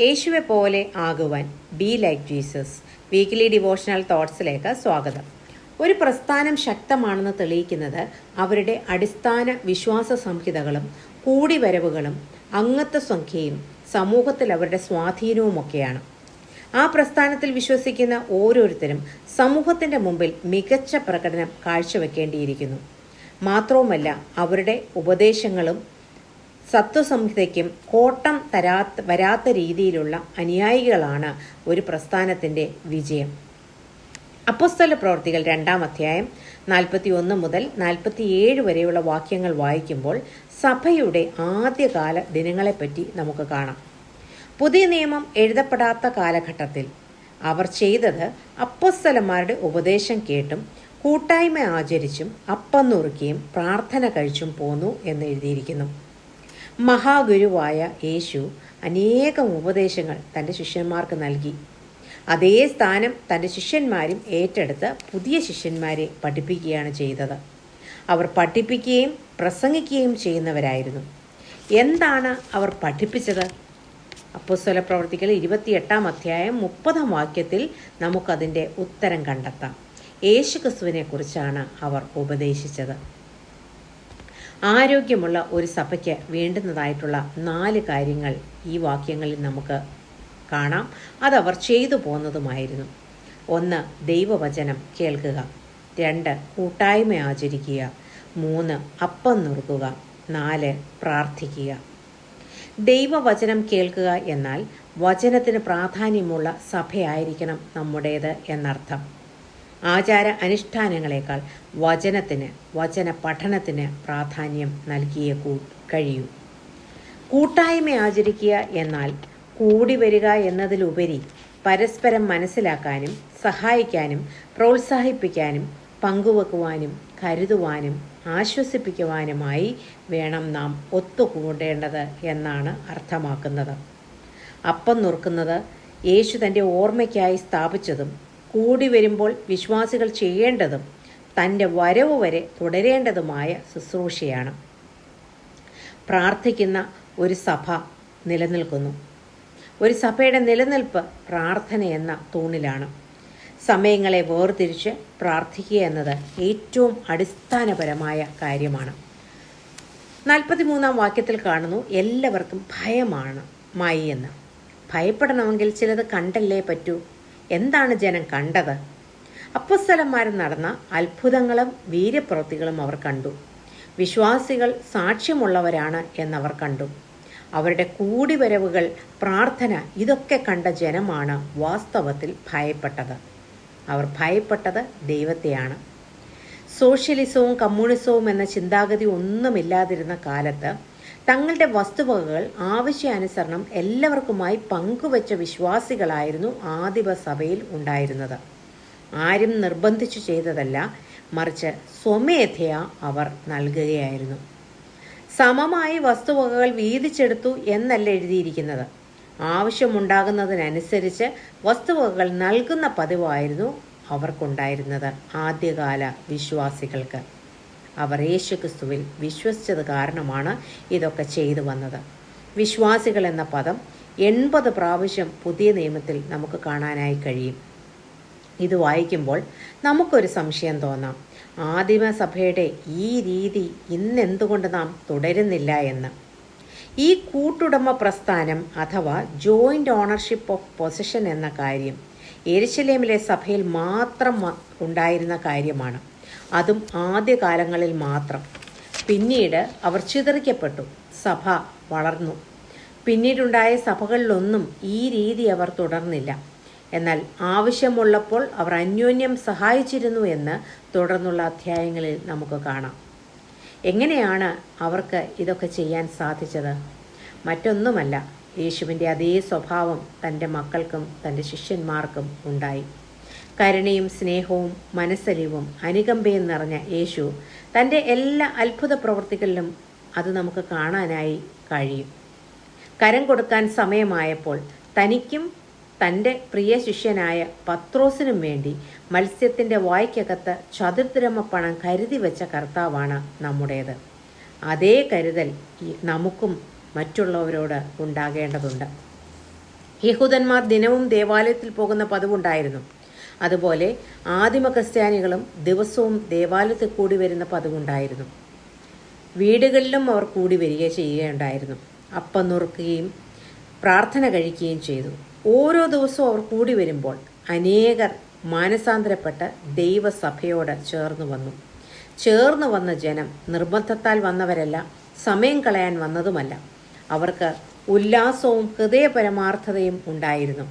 യേശുവെ പോലെ ആകുവാൻ be like Jesus weekly devotional തോട്ട്സിലേക്ക് സ്വാഗതം. ഒരു പ്രസ്ഥാനം ശക്തമാണെന്ന് തെളിയിക്കുന്നത് അവരുടെ അടിസ്ഥാന വിശ്വാസ സംഹിതകളും കൂടിവരവുകളും അംഗത്വ സംഖ്യയും സമൂഹത്തിൽ അവരുടെ സ്വാധീനവുമൊക്കെയാണ്. ആ പ്രസ്ഥാനത്തിൽ വിശ്വസിക്കുന്ന ഓരോരുത്തരും സമൂഹത്തിൻ്റെ മുമ്പിൽ മികച്ച പ്രകടനം കാഴ്ചവെക്കേണ്ടിയിരിക്കുന്നു. മാത്രവുമല്ല, അവരുടെ ഉപദേശങ്ങളും സത്വസംഹിതയ്ക്കും കോട്ടം വരാത്ത രീതിയിലുള്ള അനുയായികളാണ് ഒരു പ്രസ്ഥാനത്തിൻ്റെ വിജയം. അപ്പോസ്തല പ്രവൃത്തികൾ 2-ാം അധ്യായം 41 മുതൽ 47 വരെയുള്ള വാക്യങ്ങൾ വായിക്കുമ്പോൾ സഭയുടെ ആദ്യകാല ദിനങ്ങളെപ്പറ്റി നമുക്ക് കാണാം. പുതിയ നിയമം എഴുതപ്പെടാത്ത കാലഘട്ടത്തിൽ അവർ ചെയ്തത് അപ്പോസ്തലന്മാരുടെ ഉപദേശം കേട്ടും കൂട്ടായ്മ ആചരിച്ചും അപ്പം നുറുക്കിയും പ്രാർത്ഥന കഴിച്ചും പോന്നു എന്ന് എഴുതിയിരിക്കുന്നു. മഹാഗുരുവായ യേശു അനേകം ഉപദേശങ്ങൾ തൻ്റെ ശിഷ്യന്മാർക്ക് നൽകി. അതേ സ്ഥാനം തൻ്റെ ശിഷ്യന്മാരും ഏറ്റെടുത്ത് പുതിയ ശിഷ്യന്മാരെ പഠിപ്പിക്കുകയാണ് ചെയ്തത്. അവർ പഠിപ്പിക്കുകയും പ്രസംഗിക്കുകയും ചെയ്യുന്നവരായിരുന്നു. എന്താണ് അവർ പഠിപ്പിച്ചത്? അപ്പോസ്തല പ്രവൃത്തികൾ 28-ാം അധ്യായം 30-ാം വാക്യത്തിൽ നമുക്കതിൻ്റെ ഉത്തരം കണ്ടെത്താം. യേശുക്രിസ്തുവിനെ കുറിച്ചാണ് അവർ ഉപദേശിച്ചത്. ആരോഗ്യമുള്ള ഒരു സഭയ്ക്ക് വേണ്ടുന്നതായിട്ടുള്ള 4 കാര്യങ്ങൾ ഈ വാക്യങ്ങളിൽ നമുക്ക് കാണാം. അതവർ ചെയ്തു പോന്നതുമായിരുന്നു. 1. ദൈവവചനം കേൾക്കുക. 2. കൂട്ടായ്മ ആചരിക്കുക. 3. അപ്പം നുറുക്കുക. 4. പ്രാർത്ഥിക്കുക. ദൈവവചനം കേൾക്കുക എന്നാൽ വചനത്തിന് പ്രാധാന്യമുള്ള സഭയായിരിക്കണം നമ്മുടേത് എന്നർത്ഥം. ആചാര അനുഷ്ഠാനങ്ങളെക്കാൾ വചന പഠനത്തിന് പ്രാധാന്യം നൽകിയേ കഴിയൂ. കൂട്ടായ്മ ആചരിക്കുക എന്നാൽ കൂടി വരിക എന്നതിലുപരി പരസ്പരം മനസ്സിലാക്കാനും സഹായിക്കാനും പ്രോത്സാഹിപ്പിക്കാനും പങ്കുവെക്കുവാനും കരുതുവാനും ആശ്വസിപ്പിക്കുവാനുമായി വേണം നാം ഒത്തുകൂടേണ്ടത് എന്നാണ് അർത്ഥമാക്കുന്നത്. അപ്പം നുറുക്കുന്നത് യേശു തൻ്റെ ഓർമ്മയ്ക്കായി സ്ഥാപിച്ചതും കൂടി വരുമ്പോൾ വിശ്വാസികൾ ചെയ്യേണ്ടതും തൻ്റെ വരവ് വരെ തുടരേണ്ടതുമായ ശുശ്രൂഷയാണ്. പ്രാർത്ഥിക്കുന്ന ഒരു സഭ നിലനിൽക്കുന്നു. ഒരു സഭയുടെ നിലനിൽപ്പ് പ്രാർത്ഥന എന്ന തൂണിലാണ്. സമയങ്ങളെ വേർതിരിച്ച് പ്രാർത്ഥിക്കുക എന്നത് ഏറ്റവും അടിസ്ഥാനപരമായ കാര്യമാണ്. 43-ാം വാക്യത്തിൽ കാണുന്നു, എല്ലാവർക്കും ഭയമാണ് മായി എന്ന്. ഭയപ്പെടണമെങ്കിൽ ചിലത് കണ്ടല്ലേ പറ്റൂ. എന്താണ് ജനം കണ്ടത്? അപ്പോസ്തലന്മാർ നടന്ന അത്ഭുതങ്ങളും വീര്യപ്രവൃത്തികളും അവർ കണ്ടു. വിശ്വാസികൾ സാക്ഷ്യമുള്ളവരാണ് എന്നവർ കണ്ടു. അവരുടെ കൂടിവരവുകൾ, പ്രാർത്ഥന, ഇതൊക്കെ കണ്ട ജനമാണ് വാസ്തവത്തിൽ ഭയപ്പെട്ടത്. അവർ ഭയപ്പെട്ടത് ദൈവത്തെയാണ്. സോഷ്യലിസവും കമ്മ്യൂണിസവും എന്ന ചിന്താഗതി ഒന്നുമില്ലാതിരുന്ന കാലത്ത് തങ്ങളുടെ വസ്തുവകകൾ ആവശ്യാനുസരണം എല്ലാവർക്കുമായി പങ്കുവച്ച വിശ്വാസികളായിരുന്നു ആദിമ സഭയിൽ ഉണ്ടായിരുന്നത്. ആരും നിർബന്ധിച്ചു ചെയ്തതല്ല, മറിച്ച് സ്വമേധയാ അവർ നൽകുകയായിരുന്നു. സമമായി വസ്തുവകകൾ വീതിച്ചെടുത്തു എന്നല്ല എഴുതിയിരിക്കുന്നത്. ആവശ്യമുണ്ടാകുന്നതിനനുസരിച്ച് വസ്തുവകകൾ നൽകുന്ന പതിവായിരുന്നു അവർക്കുണ്ടായിരുന്നത്. ആദ്യകാല വിശ്വാസികൾക്ക് അവർ യേശുക്രിസ്തുവിൽ വിശ്വസിച്ചത് കാരണമാണ് ഇതൊക്കെ ചെയ്തു വന്നത്. വിശ്വാസികൾ എന്ന പദം 80 പ്രാവശ്യം പുതിയ നിയമത്തിൽ നമുക്ക് കാണാനായി കഴിയും. ഇത് വായിക്കുമ്പോൾ നമുക്കൊരു സംശയം തോന്നാം, ആദിമ സഭയുടെ ഈ രീതി ഇന്നെന്തുകൊണ്ട് നാം തുടരുന്നില്ല എന്ന്. ഈ കൂട്ടുടമ പ്രസ്ഥാനം അഥവാ ജോയിൻ്റ് ഓണർഷിപ്പ് ഓഫ് പൊസഷൻ എന്ന കാര്യം യെരുശലേമിലെ സഭയിൽ മാത്രം ഉണ്ടായിരുന്ന കാര്യമാണ്. അതും ആദ്യകാലങ്ങളിൽ മാത്രം. പിന്നീട് അവർ ചിതറിക്കപ്പെട്ടു. സഭ വളർന്നു. പിന്നീടുണ്ടായ സഭകളിലൊന്നും ഈ രീതി അവർ തുടർന്നില്ല. എന്നാൽ ആവശ്യമുള്ളപ്പോൾ അവർ അന്യോന്യം സഹായിച്ചിരുന്നു എന്ന് തുടർന്നുള്ള അധ്യായങ്ങളിൽ നമുക്ക് കാണാം. എങ്ങനെയാണ് അവർക്ക് ഇതൊക്കെ ചെയ്യാൻ സാധിച്ചത്? മറ്റൊന്നുമല്ല, യേശുവിൻ്റെ അതേ സ്വഭാവം തൻ്റെ മക്കൾക്കും തൻ്റെ ശിഷ്യന്മാർക്കും ഉണ്ടായി. കരുണയും സ്നേഹവും മനസ്സലിവും അനുകമ്പയും നിറഞ്ഞ യേശു തൻ്റെ എല്ലാ അത്ഭുത പ്രവൃത്തികളിലും അത് നമുക്ക് കാണാനായി കഴിയും. കരം കൊടുക്കാൻ സമയമായപ്പോൾ തനിക്കും തൻ്റെ പ്രിയ ശിഷ്യനായ പത്രോസിനും വേണ്ടി മത്സ്യത്തിൻ്റെ വായ്ക്കകത്ത് ചതുർദ്രഹ്മ പണം കരുതി വെച്ച കർത്താവാണ് നമ്മുടേത്. അതേ കരുതൽ നമുക്കും മറ്റുള്ളവരോട് ഉണ്ടാകേണ്ടതുണ്ട്. യഹൂദന്മാർ ദിനവും ദേവാലയത്തിൽ പോകുന്ന പതിവുണ്ടായിരുന്നു. അതുപോലെ ആദിമ ക്രിസ്ത്യാനികളും ദിവസവും ദേവാലയത്തിൽ കൂടി വരുന്ന പതിവുണ്ടായിരുന്നു. വീടുകളിലും അവർ കൂടി വരിക ചെയ്യുകയുണ്ടായിരുന്നു. അപ്പം നുറുക്കുകയും പ്രാർത്ഥന കഴിക്കുകയും ചെയ്തു. ഓരോ ദിവസവും അവർ കൂടി വരുമ്പോൾ അനേകർ മാനസാന്തരപ്പെട്ട് ദൈവസഭയോട് ചേർന്നു വന്ന ജനം നിർബന്ധത്താൽ വന്നവരല്ല, സമയം കളയാൻ വന്നതുമല്ല. അവർക്ക് ഉല്ലാസവും ഹൃദയപരമാർത്ഥതയും ഉണ്ടായിരുന്നു.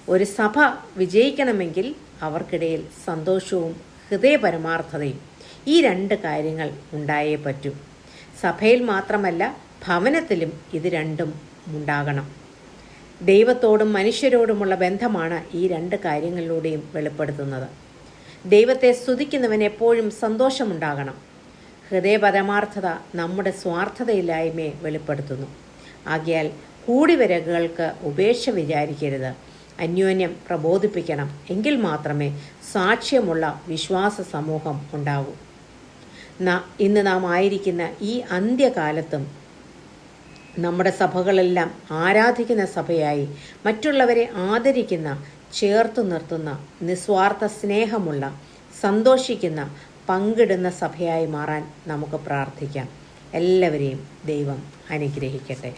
ഒരു സഭ വിജയിക്കണമെങ്കിൽ അവർക്കിടയിൽ സന്തോഷവും ഹൃദയപരമാർത്ഥതയും, ഈ രണ്ട് കാര്യങ്ങൾ ഉണ്ടായേ പറ്റൂ. സഭയിൽ മാത്രമല്ല, ഭവനത്തിലും ഇത് രണ്ടും ഉണ്ടാകണം. ദൈവത്തോടും മനുഷ്യരോടുമുള്ള ബന്ധമാണ് ഈ രണ്ട് കാര്യങ്ങളിലൂടെയും വെളിപ്പെടുത്തുന്നത്. ദൈവത്തെ സ്തുതിക്കുന്നവന് എപ്പോഴും സന്തോഷമുണ്ടാകണം. ഹൃദയപരമാർത്ഥത നമ്മുടെ സ്വാർത്ഥതയില്ലായ്മയെ വെളിപ്പെടുത്തുന്നു. ആകയാൽ കൂടിവരവുകൾക്ക് ഉപേക്ഷ വിചാരിക്കരുത്. അന്യോന്യം പ്രബോധിപ്പിക്കണം. എങ്കിൽ മാത്രമേ സാക്ഷ്യമുള്ള വിശ്വാസ സമൂഹം ഉണ്ടാകൂ. ഇന്ന് നാം ആയിരിക്കുന്ന ഈ അന്ത്യകാലത്തും നമ്മുടെ സഭകളെല്ലാം ആരാധിക്കുന്ന സഭയായി, മറ്റുള്ളവരെ ആദരിക്കുന്ന, ചേർത്തു നിർത്തുന്ന, നിസ്വാർത്ഥ സ്നേഹമുള്ള, സന്തോഷിക്കുന്ന, പങ്കിടുന്ന സഭയായി മാറാൻ നമുക്ക് പ്രാർത്ഥിക്കാം. എല്ലാവരെയും ദൈവം അനുഗ്രഹിക്കട്ടെ.